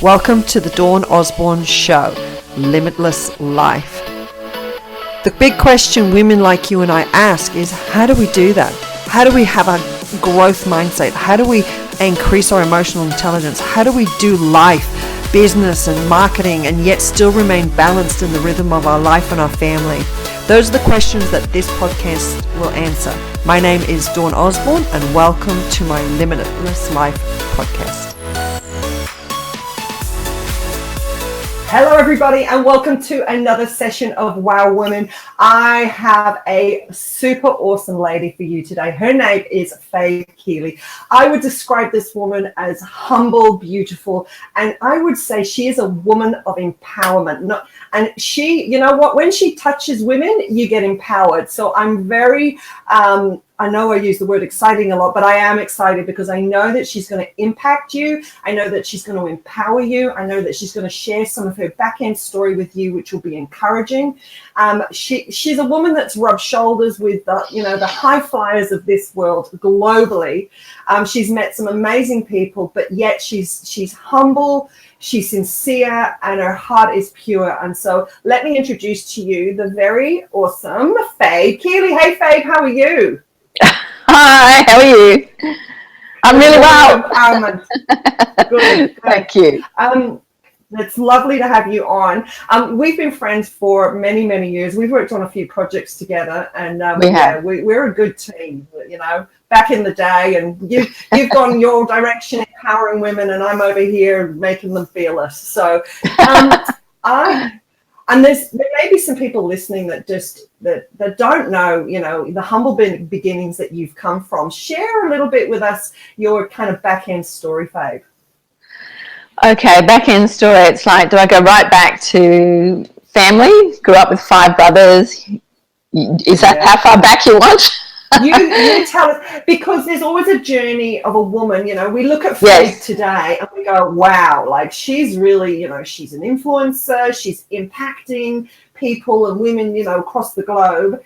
Welcome to the Dawn Osborne Show, Limitless Life. The big question women like you and I ask is, how do we do that? How do we have a growth mindset? How do we increase our emotional intelligence? How do we do life, business and marketing, and yet still remain balanced in the rhythm of our life and our family? Those are the questions that this podcast will answer. My name is Dawn Osborne, and welcome to my Limitless Life podcast. Hello everybody, and welcome to another session of Wow Women. I have a super awesome lady for you today. Her name is Fabe Keeley. I would describe this woman as humble, beautiful, and I would say she is a woman of empowerment. And she, you know what, when she touches women, you get empowered. So I'm very, I know I use the word exciting a lot, but I am excited because I know that she's going to impact you. I know that she's going to empower you. I know that she's going to share some of her back end story with you, which will be encouraging. She's a woman that's rubbed shoulders with the high flyers of this world globally. She's met some amazing people, but yet she's humble. She's sincere and her heart is pure. And so let me introduce to you the very awesome Fabe Keeley. Hey, Fabe, how are you? Hi, how are you? I'm really well. Empowerment. Good. Thank you. It's lovely to have you on. We've been friends for many, many years. We've worked on a few projects together, and we're a good team, back in the there, and you've gone your direction, empowering women, and I'm over here making them fearless. So and there may be some people listening that don't know, the humble beginnings that you've come from. Share a little bit with us your kind of back end story, Fabe. Okay, back end story. It's like, do I go right back to family? Grew up with 5 brothers. Is that how far back you want? You tell us, because there's always a journey of a woman. We look at Fabe today and we go, wow, like she's really, she's an influencer, she's impacting people and women, across the globe.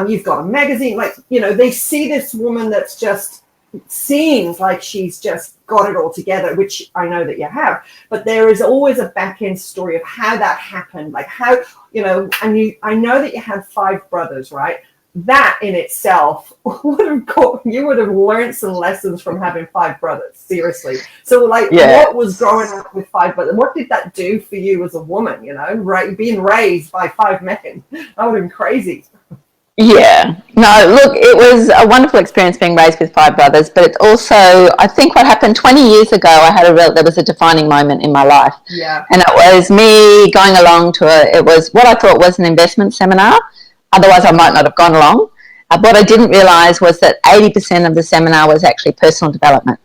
You've got a magazine, they see this woman that's just seems like she's just got it all together, which I know that you have, but there is always a back end story of how that happened, like how, I know that you had 5 brothers, right? That in itself you would have learned some lessons from having 5 brothers, seriously. So what was growing up with 5 brothers? What did that do for you as a woman, right? Being raised by 5 men, that would have been crazy. Yeah, no, look, it was a wonderful experience being raised with 5 brothers, but it's also, I think what happened 20 years ago, there was a defining moment in my life. Yeah. And it was me going along to it was what I thought was an investment seminar. Otherwise, I might not have gone along. What I didn't realize was that 80% of the seminar was actually personal development.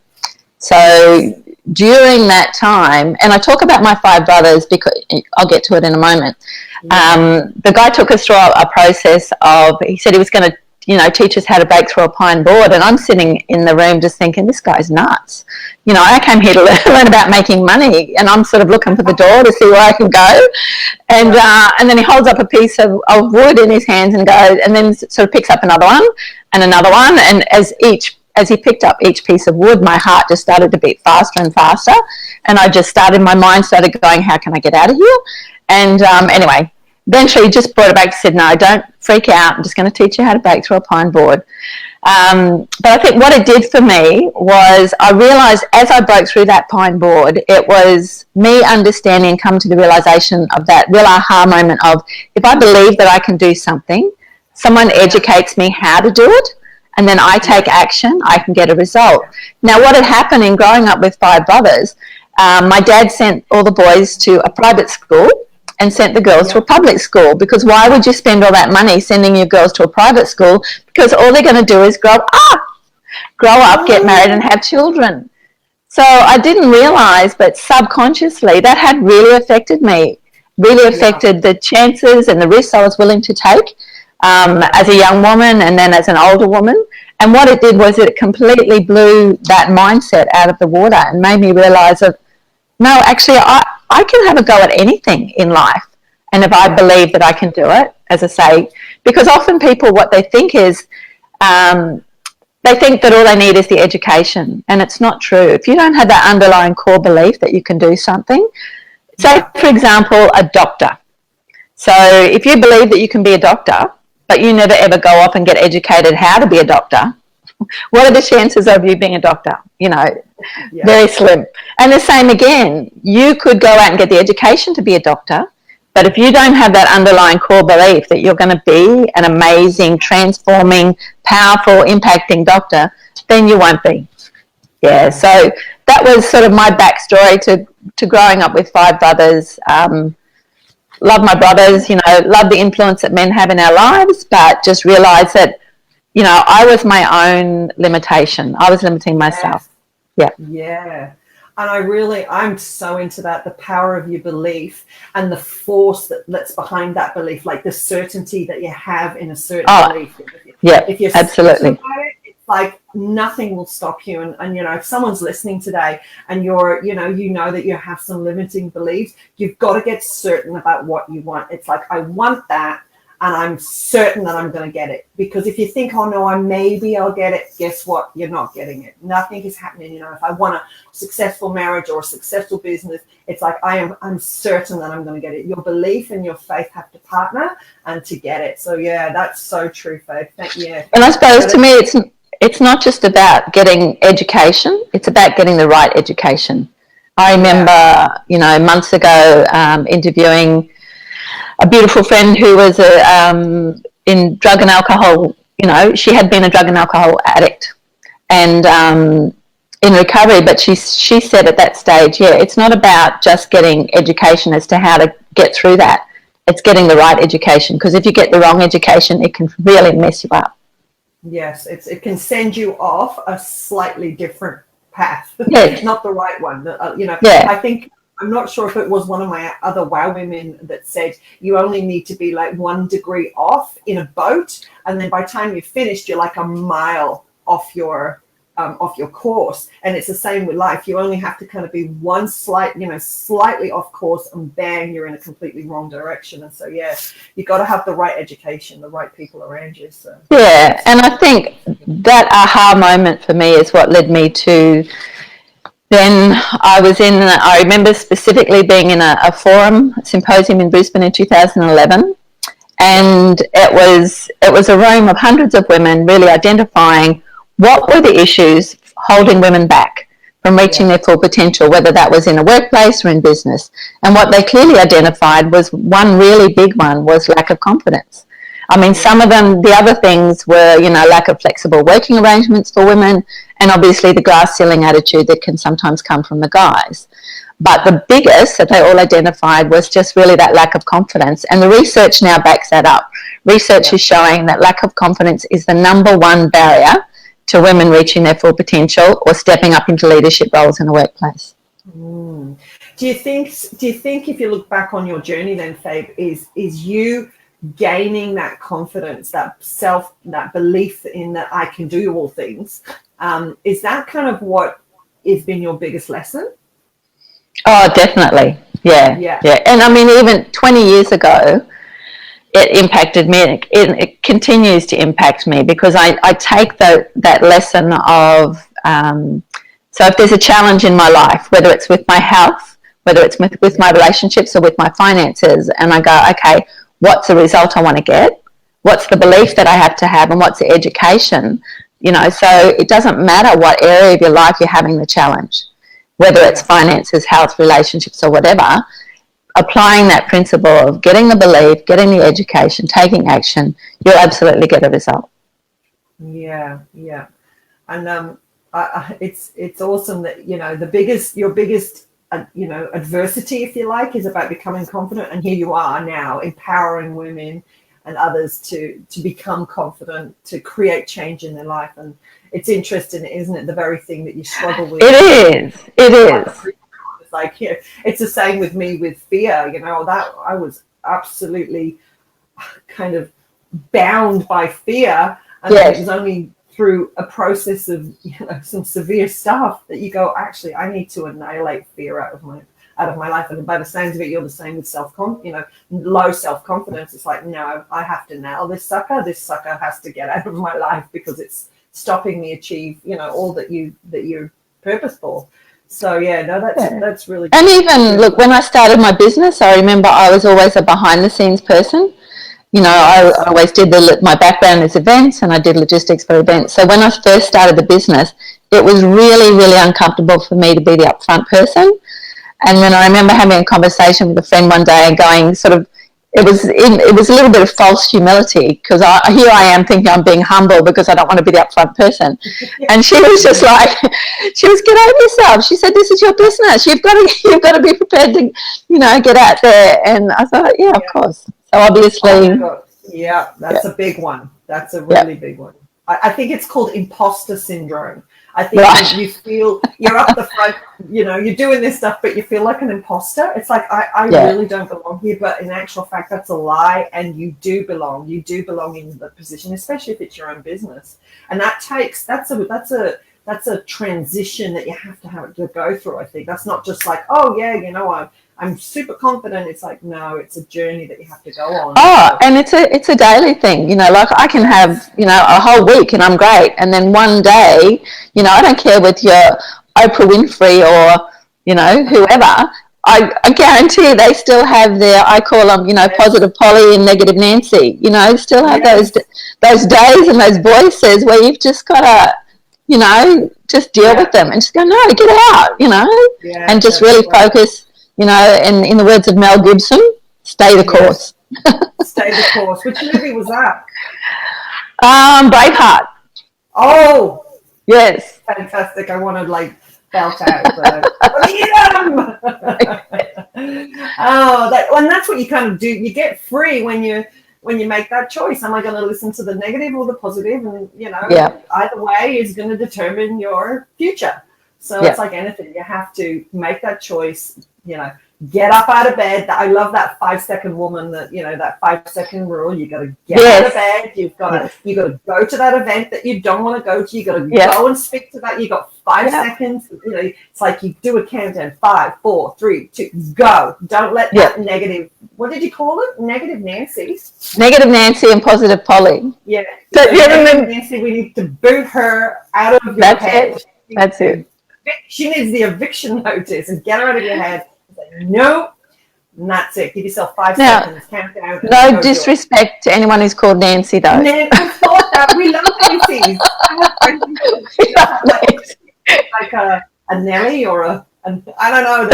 So during that time, and I talk about my 5 brothers because I'll get to it in a moment. Yeah. The guy took us through a process he said he was going to, teach us how to break through a pine board. And I'm sitting in the room just thinking, this guy's nuts. I came here to learn about making money, and I'm sort of looking for the door to see where I can go. And then he holds up a piece of wood in his hands and goes, and then sort of picks up another one and another one. And as he picked up each piece of wood, my heart just started to beat faster and faster. And my mind started going, how can I get out of here? And anyway, eventually he just brought it back and said, no, don't freak out. I'm just going to teach you how to bake through a pine board. But I think what it did for me was I realised as I broke through that pine board, it was me understanding and come to the realisation of that real aha moment of, if I believe that I can do something, someone educates me how to do it, and then I take action, I can get a result. Now, what had happened in growing up with 5 brothers, my dad sent all the boys to a private school and sent the girls to a public school, because why would you spend all that money sending your girls to a private school? Because all they're going to do is grow up, get married and have children. So I didn't realize, but subconsciously that had really affected me, the chances and the risks I was willing to take as a young woman and then as an older woman. And what it did was it completely blew that mindset out of the water and made me realize that, no, actually, I can have a go at anything in life. And if I believe that I can do it, as I say, because often people, what they think is, they they think that all they need is the education, and it's not true. If you don't have that underlying core belief that you can do something, say, for example, a doctor. So if you believe that you can be a doctor, but you never ever go off and get educated how to be a doctor, what are the chances of you being a doctor? You know, very slim. And the same again, you could go out and get the education to be a doctor, but if you don't have that underlying core belief that you're going to be an amazing, transforming, powerful, impacting doctor, then you won't be. Yeah, so that was sort of my backstory to growing up with 5 brothers. Love my brothers, you know, love the influence that men have in our lives, but just realised that, you know, I was my own limitation. I was limiting myself. Yeah. And I'm so into that, the power of your belief and the force that's behind that belief, like the certainty that you have in a certain belief. If you're absolutely about it, it's like nothing will stop you. And you know, if someone's listening today and you're, you know that you have some limiting beliefs, you've got to get certain about what you want. It's like, I want that, and I'm certain that I'm going to get it. Because if you think, oh no, maybe I'll get it, guess what? You're not getting it. Nothing is happening. You know, if I want a successful marriage or a successful business, it's like I'm certain that I'm going to get it. Your belief and your faith have to partner and to get it. So yeah, that's so true, Fabe. Thank you. And I suppose to me, it's not just about getting education; it's about getting the right education. I remember, you know, months ago, interviewing a beautiful friend who was in drug and alcohol. You know, she had been a drug and alcohol addict and in recovery, but she said at that stage, it's not about just getting education as to how to get through that. It's getting the right education, because if you get the wrong education, it can really mess you up. Yes, it can send you off a slightly different path, not the right one. You know, I think, I'm not sure if it was one of my other WOW women that said you only need to be like 1 degree off in a boat, and then by the time you're finished, you're like a mile off your course. And it's the same with life. You only have to kind of be one slightly off course, and bang, you're in a completely wrong direction. And so you got to have the right education, the right people around you. So and I think that aha moment for me is what led me to. Then I remember specifically being in a forum symposium in Brisbane in 2011, and it was a room of hundreds of women really identifying what were the issues holding women back from reaching their full potential, whether that was in a workplace or in business. And what they clearly identified was one really big one was lack of confidence. I mean, some of them, the other things were, you know, lack of flexible working arrangements for women, and obviously the glass ceiling attitude that can sometimes come from the guys. But the biggest that they all identified was just really that lack of confidence. And the research now backs that up. Research is showing that lack of confidence is the number one barrier to women reaching their full potential or stepping up into leadership roles in the workplace. Do you think if you look back on your journey then, Fabe, is you gaining that confidence, that belief in that I can do all things, is that kind of what has been your biggest lesson? Oh, definitely. Yeah. And I mean, even 20 years ago, it impacted me. It continues to impact me, because I take that lesson of, so if there's a challenge in my life, whether it's with my health, whether it's with my relationships or with my finances, and I go, okay, what's the result I want to get? What's the belief that I have to have? And what's the education? You know, so it doesn't matter what area of your life you're having the challenge, whether it's finances, health, relationships, or whatever. Applying that principle of getting the belief, getting the education, taking action, you'll absolutely get a result. Yeah. And it's awesome that, you know, your biggest adversity, if you like, is about becoming confident, and here you are now empowering women and others to become confident, to create change in their life. And it's interesting, isn't it? The very thing that you struggle with. It is. It's like, it's the same with me with fear. You know, that I was absolutely kind of bound by fear, and it was only through a process of some severe stuff that you go, actually, I need to annihilate fear out of my life. And by the sounds of it, you're the same with low self-confidence. It's like, no, I have to nail this sucker. This sucker has to get out of my life because it's stopping the achieve, all that you're purpose for. So yeah, no, that's really good. And even look, when I started my business, I remember I was always a behind the scenes person. I always did my background is events, and I did logistics for events. So when I first started the business, it was really, really uncomfortable for me to be the upfront person. And then I remember having a conversation with a friend one day and going it was a little bit of false humility, because here I am thinking I'm being humble because I don't want to be the upfront person. And she was just like, get over yourself. She said, this is your business. You've got to be prepared to, get out there. And I thought, yeah, of course. So obviously. Yeah, that's a big one. That's a really big one. I think it's called imposter syndrome. I think you feel you're up the front, you're doing this stuff, but you feel like an imposter. It's like, I really don't belong here. But in actual fact, that's a lie. And you do belong. You do belong in the position, especially if it's your own business. And that's a transition that you have to go through. I think that's not just like, oh yeah, I'm super confident. It's like, no, it's a journey that you have to go on. Oh, and it's a daily thing, like I can have, a whole week and I'm great. And then one day, I don't care with your Oprah Winfrey or, whoever, I guarantee they still have their, I call them, positive Polly and negative Nancy, still have those days and those voices where you've just got to, just deal with them and just go, no, get out, and just really focus. In the words of Mel Gibson, stay the course. Stay the course. Which movie was that? Braveheart. Oh, yes. Fantastic. I want to belt out. And that's what you kind of do. You get free when you make that choice. Am I going to listen to the negative or the positive? And either way is going to determine your future. So it's like anything. You have to make that choice. Get up out of bed. I love that 5-second woman. That that 5-second rule. You got to get out of bed. You got to go to that event that you don't want to go to. You got to go and speak to that. You got 5 seconds. It's like you do a countdown. 5, 4, 3, 2, go. Don't let that negative. What did you call it? Negative Nancy. Negative Nancy and positive Polly. Yeah. So negative Nancy. We need to boot her out of your head. That's it. She needs the eviction notice and get her out of your head. No, and that's it. Give yourself 5 seconds. Count down. No disrespect to anyone who's called Nancy, though. I thought that. We love Nancy's. Like a Nelly or I don't know.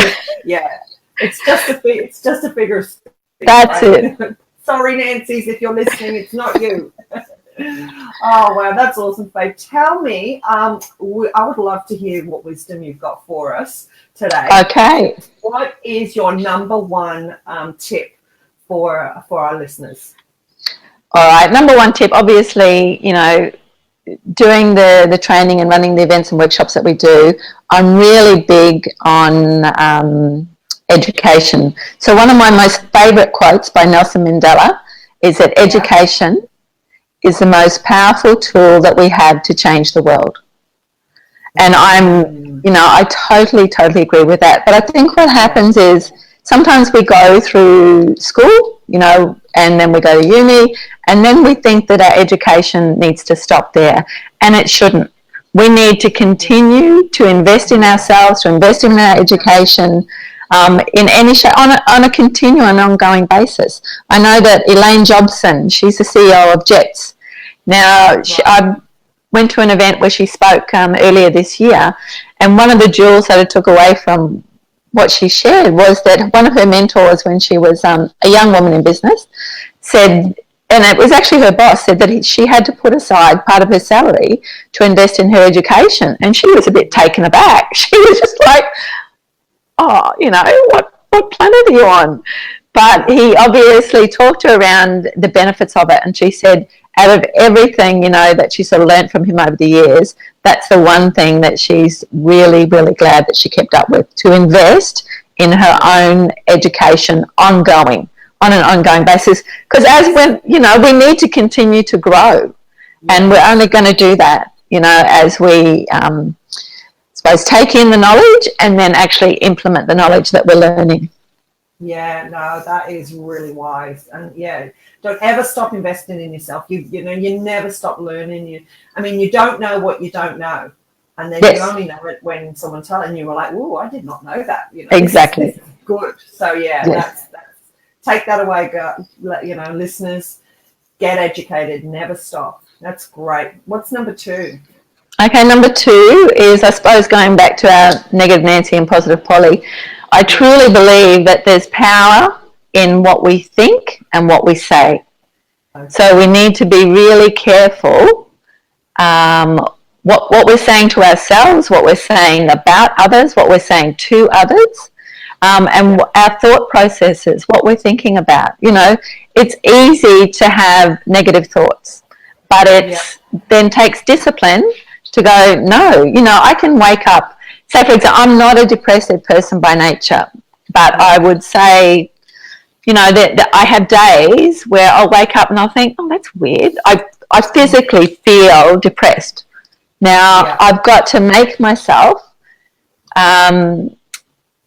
It's just a figure. That's it. Sorry, Nancy's, if you're listening, it's not you. Oh wow, that's awesome, Fabe. Tell me, I would love to hear what wisdom you've got for us today. Okay. What is your number one tip for our listeners? All right, number one tip, obviously, doing the training and running the events and workshops that we do, I'm really big on education. So one of my most favourite quotes by Nelson Mandela is that education is the most powerful tool that we have to change the world. And I totally agree with that. But I think what happens is sometimes we go through school, and then we go to uni, and then we think that our education needs to stop there. And it shouldn't. We need to continue to invest in ourselves, to invest in our education, in any shape, on a continual and ongoing basis. I know that Elaine Jobson, she's the CEO of Jets. Now, I went to an event where she spoke earlier this year, and one of the jewels that I took away from what she shared was that one of her mentors, when she was a young woman in business, said, and it was actually her boss, said that she had to put aside part of her salary to invest in her education. And she was a bit taken aback. She was just like, oh, what planet are you on? But he obviously talked to her around the benefits of it. And she said, out of everything, that she sort of learned from him over the years, that's the one thing that she's really, really glad that she kept up with, to invest in her own education on an ongoing basis. Because we need to continue to grow. And we're only going to do that, as we, take in the knowledge and then actually implement the knowledge that we're learning. Yeah, no, that is really wise. And yeah, don't ever stop investing in yourself. You know, you never stop learning. I mean, you don't know what you don't know. And then you Yes, only know it when someone tells and you were like, oh, I did not know that. You know, this exactly. is good. So yeah, Yes. that's take that away, you know, listeners, get educated, never stop. That's great. What's number two? Okay, number two is, I suppose, going back to our negative Nancy and positive Polly. I Yeah. truly believe that there's power in what we think and what we say. So Okay. we need to be really careful um, what we're saying to ourselves, what we're saying about others, what we're saying to others, and Yeah. our thought processes, what we're thinking about. You know, it's easy to have negative thoughts, but Yeah. it's then takes discipline to go, no, you know, I can wake up. Say, for example, I'm not a depressive person by nature, but I Yeah. would say, you know, that I have days where I'll wake up and I'll think, oh, that's weird. I physically feel depressed. Now, Yeah. I've got to make myself um,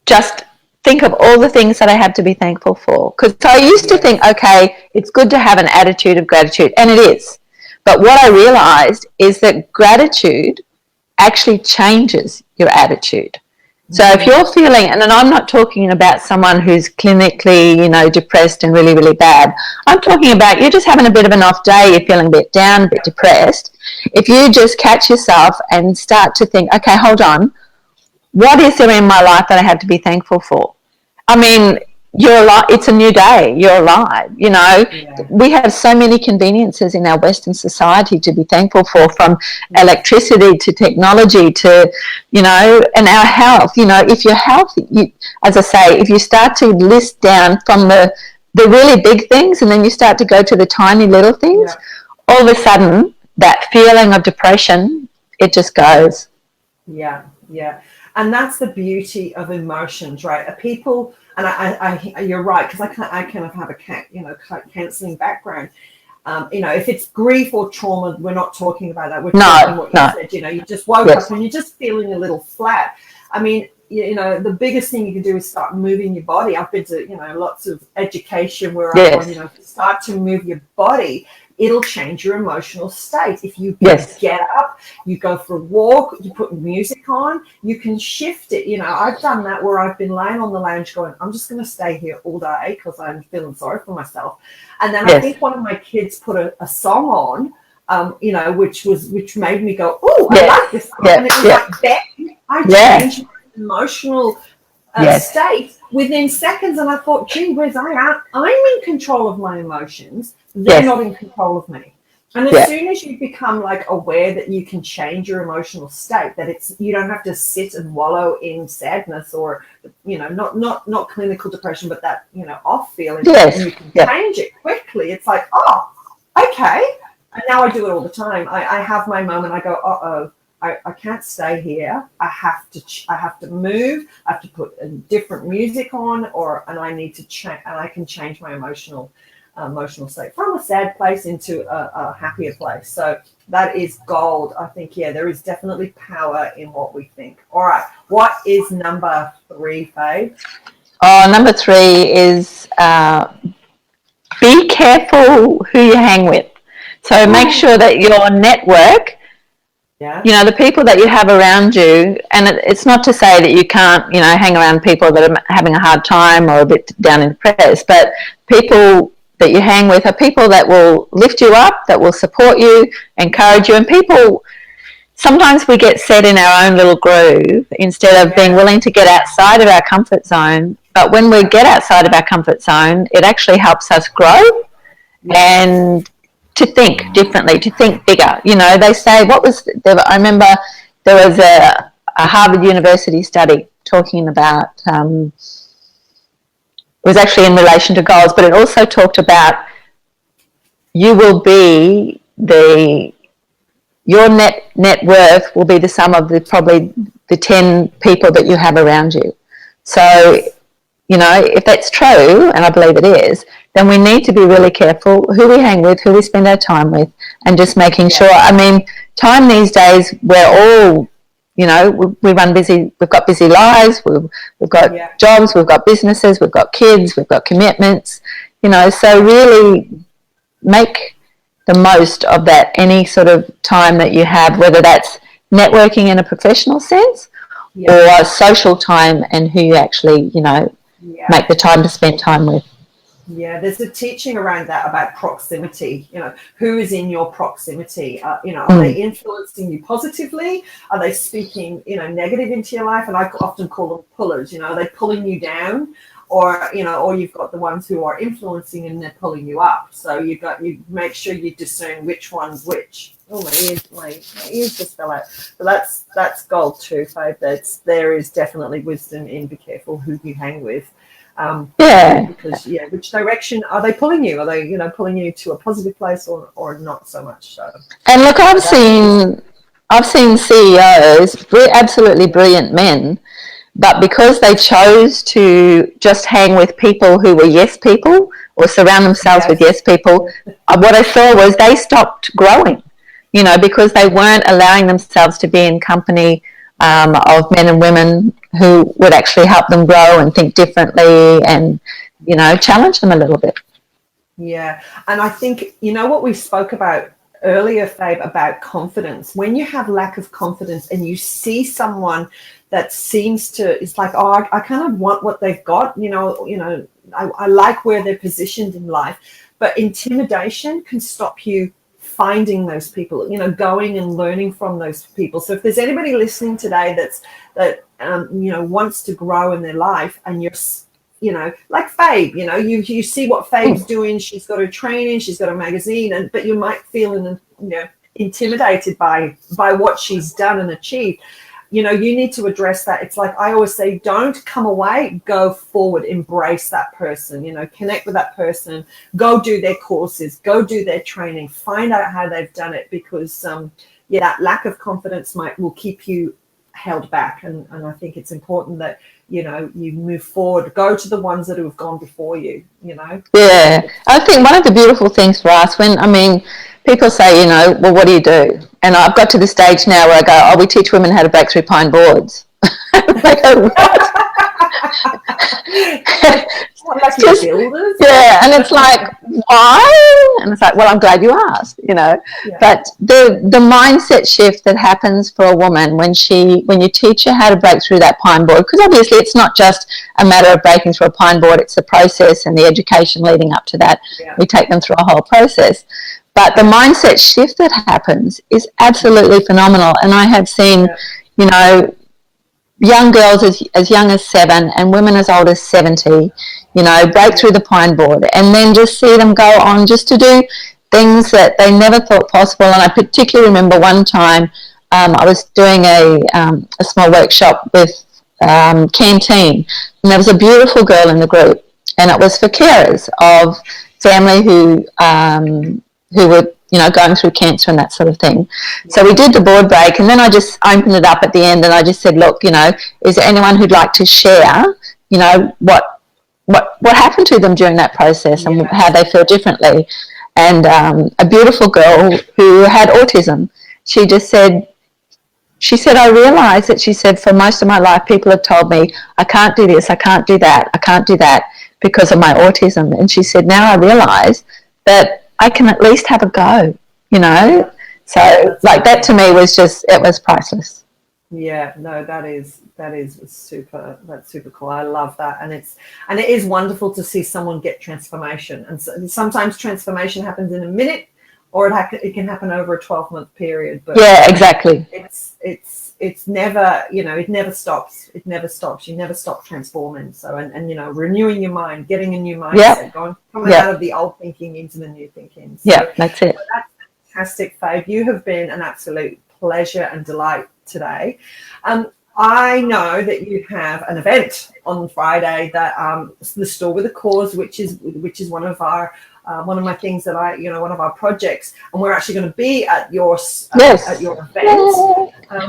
just think of all the things that I have to be thankful for. Because I used to Yeah. think, okay, it's good to have an attitude of gratitude, and it is. But what I realized is that gratitude actually changes your attitude. So if Mm-hmm. you're feeling, and then I'm not talking about someone who's clinically, you know, depressed and really, really bad. I'm talking about you're just having a bit of an off day, you're feeling a bit down, a bit depressed. If you just catch yourself and start to think, okay, hold on, what is there in my life that I have to be thankful for? I mean, you're alive. It's a new day. You're alive. You know, Yeah. we have so many conveniences in our Western society to be thankful for, from Yes. electricity to technology to, you know, and our health. You know, if your health, as I say, if you start to list down from the really big things, and then you start to go to the tiny little things, Yeah. all of a sudden that feeling of depression, it just goes. Yeah, yeah, and that's the beauty of emotions, right? People, and you're right, because I kind of have a counseling background. You know, if it's grief or trauma, we're not talking about that. We're talking No, what you no, said. You know, you just woke up yes, and you're just feeling a little flat. I mean, you know, the biggest thing you can do is start moving your body. I've been to, you know, lots of education where I've gone, you yes, know, start to move your body. It'll change your emotional state. If you yes, get up, you go for a walk, you put music on, you can shift it. You know, I've done that where I've been laying on the lounge going, I'm just going to stay here all day because I'm feeling sorry for myself. And then I yes, think one of my kids put a song on, you know, which made me go, oh, I yes, like this song. yeah, And it was yeah, like, bang, I yeah, changed my emotional yes, state within seconds. And I thought, gee whiz, I'm in control of my emotions. They're yes, not in control of me. And as yeah, soon as you become like aware that you can change your emotional state, that you don't have to sit and wallow in sadness or, you know, not clinical depression, but that, you know, off feeling, and yes, you can yeah, change it quickly. It's like, oh, okay. And now I do it all the time. I have my moment. I go, uh-oh, I can't stay here. I have to move. I have to put a different music on, and I need to change, and I can change my emotional state from a sad place into a happier place. So that is gold. I think, yeah, there is definitely power in what we think. All right. What is number three, Fabe? Oh, number three is be careful who you hang with. So make Oh, sure that your network, yeah. you know, the people that you have around you, and it's not to say that you can't, you know, hang around people that are having a hard time or a bit down in depressed, but people that you hang with are people that will lift you up, that will support you, encourage you, and people, sometimes we get set in our own little groove instead of being Yeah. willing to get outside of our comfort zone. But when we Yeah. get outside of our comfort zone, it actually helps us grow Yeah. and to think differently, to think bigger. You know, they say, I remember there was a Harvard University study talking about, it was actually in relation to goals, but it also talked about you will be your net worth will be the sum of probably the 10 people that you have around you. So, Yes. you know, if that's true, and I believe it is, then we need to be really careful who we hang with, who we spend our time with, and just making Yeah. sure. I mean, time these days, we're all you know, we run busy, we've got busy lives, we've got jobs, we've got businesses, we've got kids, we've got commitments, you know, so really make the most of that, any sort of time that you have, whether that's networking in a professional sense or social time, and who you actually, you know, make the time to spend time with. Yeah, there's a teaching around that about proximity. You know, who is in your proximity? You know, are they influencing you positively? Are they speaking, you know, negative into your life? And I often call them pullers. You know, are they pulling you down, or you know, or you've got the ones who are influencing and they're pulling you up. So you make sure you discern which one's which. Oh, my ears just fell out. But that's gold too, Fabe. There is definitely wisdom in be careful who you hang with. Because which direction are they pulling you? Are they, you know, pulling you to a positive place or not so much? So, and look, I've seen CEOs, absolutely brilliant men, but because they chose to just hang with people who were yes people or surround themselves with yes people, what I saw was they stopped growing, you know, because they weren't allowing themselves to be in company of men and women who would actually help them grow and think differently and, you know, challenge them a little bit. Yeah. And I think, you know, what we spoke about earlier, Fabe, about confidence. When you have lack of confidence and you see someone that seems to, it's like, oh, I kind of want what they've got, you know, I like where they're positioned in life, but intimidation can stop you finding those people, you know, going and learning from those people. So if there's anybody listening today that you know, wants to grow in their life, and you're, you know, like Fabe, you know, you see what Fabe's doing. She's got her training, she's got a magazine, but you might feel intimidated by what she's done and achieved. You know, you need to address that. It's like I always say, don't come away, go forward, embrace that person, you know, connect with that person, go do their courses, go do their training, find out how they've done it, because that lack of confidence will keep you held back. And I think it's important that, you know, you move forward, go to the ones that have gone before you, you know. Yeah, I think one of the beautiful things for us, people say, you know, well, what do you do? And I've got to the stage now where I go, oh, we teach women how to break through pine boards. They go, what? And it's like, why? And it's like, well, I'm glad you asked, you know. But the mindset shift that happens for a woman when you teach her how to break through that pine board, because obviously it's not just a matter of breaking through a pine board, it's the process and the education leading up to that. We take them through a whole process. But the mindset shift that happens is absolutely phenomenal. And I have seen, you know, young girls as young as 7 and women as old as 70, you know, break through the pine board, and then just see them go on just to do things that they never thought possible. And I particularly remember one time I was doing a small workshop with Canteen, and there was a beautiful girl in the group, and it was for carers of family who were, you know, going through cancer and that sort of thing. So we did the board break, and then I just opened it up at the end, and I just said, look, you know, is there anyone who'd like to share, you know, what happened to them during that process and how they feel differently? And a beautiful girl who had autism, she said, I realised that, she said, for most of my life, people have told me, I can't do this, I can't do that, I can't do that because of my autism. And she said, now I realise that I can at least have a go, you know. So like that to me was it was priceless. Yeah, no, that is super. That's super cool. I love that, and it is wonderful to see someone get transformation. And sometimes transformation happens in a minute, or it can happen over a 12-month period. But yeah, exactly. It's never, you know, it never stops. It never stops. You never stop transforming. So and you know, renewing your mind, getting a new mindset, coming out of the old thinking into the new thinking. So, that's it. So that's fantastic, Fabe. You have been an absolute pleasure and delight today. I know that you have an event on Friday, that the Store with a Cause, which is one of our one of my things that one of our projects, and we're actually going to be at your Yes. at your event.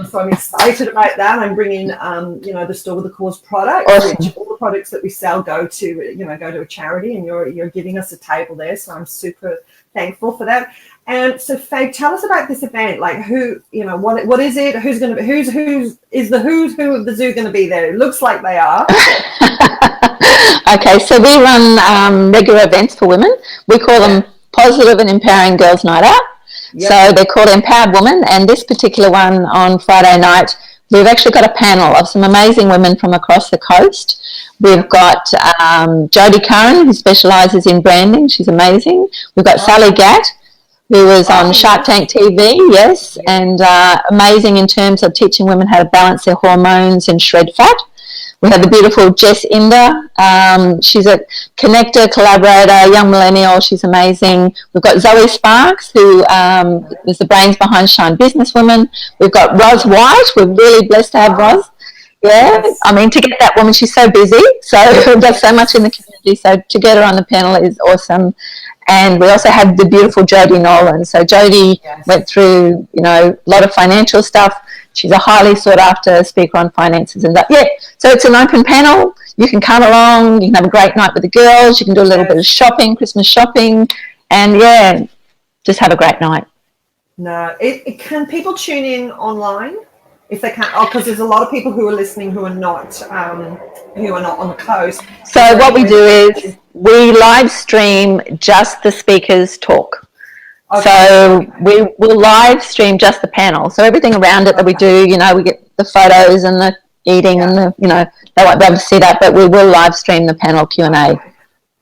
So I'm excited about that. I'm bringing, the Store with a Cause products, Awesome. which all the products that we sell go to a charity, and you're giving us a table there. So I'm super thankful for that. And so, Fabe, tell us about this event. Like, who, what is it? Who's going to be? Who's who of the zoo going to be there? It looks like they are. Okay, so we run regular events for women. We call them Positive and Empowering Girls Night Out. Yep. So they're called Empowered Women, and this particular one on Friday night, we've actually got a panel of some amazing women from across the coast. We've got Jodie Curran, who specialises in branding. She's amazing. We've got Sally Gatt, who was on Shark Tank TV, yes, and amazing in terms of teaching women how to balance their hormones and shred fat. We have the beautiful Jess Inder. She's a connector, collaborator, young millennial. She's amazing. We've got Zoe Sparks, who was the brains behind Shine Businesswoman. We've got Roz White. We're really blessed to have Roz. Yeah, I mean, to get that woman, she's so busy, so does so much in the community. So to get her on the panel is awesome. And we also have the beautiful Jodie Nolan. So Jodie went through, a lot of financial stuff. She's a highly sought after speaker on finances and that. Yeah, so it's an open panel. You can come along. You can have a great night with the girls. You can do a little bit of shopping, Christmas shopping, and just have a great night. No, can people tune in online if they can't? Oh, because there's a lot of people who are listening who are not on the coast. So what we do is we live stream just the speakers talk. Okay. So we will live stream just the panel. So everything around it that we do, we get the photos and the eating and they won't be able to see that, but we will live stream the panel Q&A.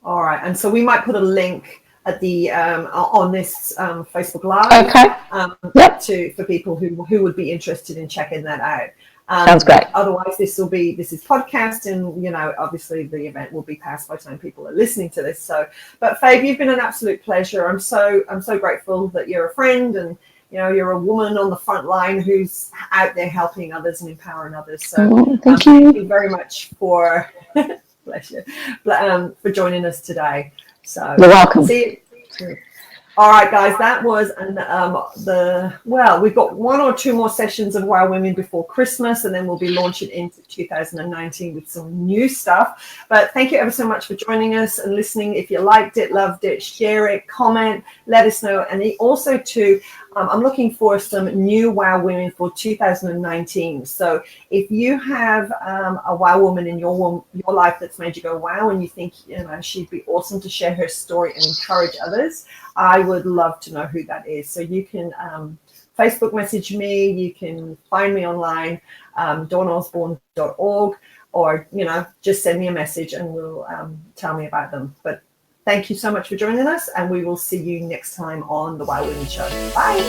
All right. And so we might put a link at the on this Facebook Live. Okay. For people who would be interested in checking that out. Sounds great. Otherwise, this is podcast, and obviously the event will be past by the time people are listening to this. So, but Fabe, you've been an absolute pleasure. I'm so grateful that you're a friend, and you're a woman on the front line who's out there helping others and empowering others. So, thank you. Thank you very much for bless you, for joining us today. So, you're welcome. See you. All right, guys, that was we've got one or two more sessions of Wow Women before Christmas, and then we'll be launching into 2019 with some new stuff. But thank you ever so much for joining us and listening. If you liked it, loved it, share it, comment, let us know. And also too, I'm looking for some new Wow Women for 2019. So if you have a Wow Woman in your life that's made you go wow, and you think she'd be awesome to share her story and encourage others, I would love to know who that is. So you can Facebook message me, you can find me online, dawnosborne.org, or just send me a message and we'll tell me about them. But thank you so much for joining us, and we will see you next time on the Wow Women Show. Bye.